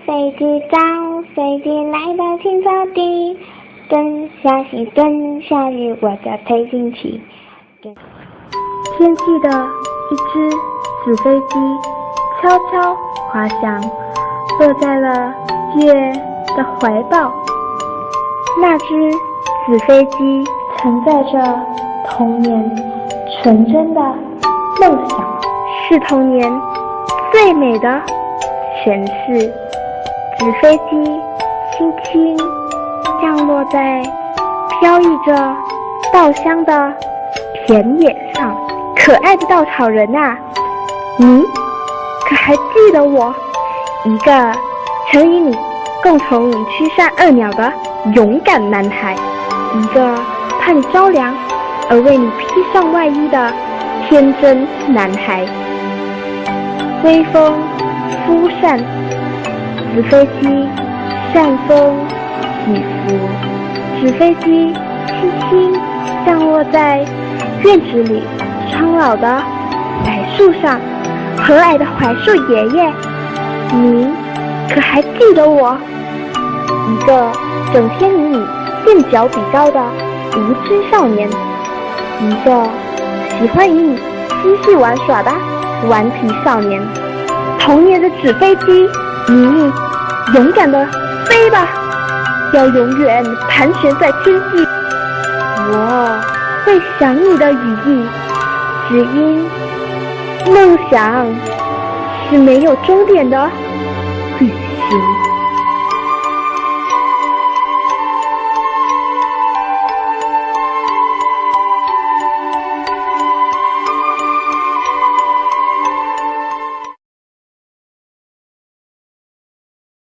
飞机早，飞机来到青草地，蹲下去，蹲下去，我再推进去。天际的一只纸飞机悄悄滑翔，落在了月的怀抱。那只纸飞机承载着童年纯真的梦想，是童年最美的诠释。纸飞机轻轻降落在飘逸着稻香的田野上。可爱的稻草人啊，你可还记得我？一个曾与你共同驱散恶鸟的勇敢男孩，一个怕你着凉而为你披上外衣的天真男孩。微风拂散，纸飞机扇风起伏，纸飞机轻轻降落在院子里苍老的櫆树上。和蔼的槐树爷爷，您可还记得我？一个整天与你踮脚比高的无知少年，一个喜欢与你嬉戏玩耍的顽皮少年。童年的纸飞机，你勇敢地飞吧，要永远盘旋在天际。我会想你的羽翼，只因梦想是没有终点的旅行。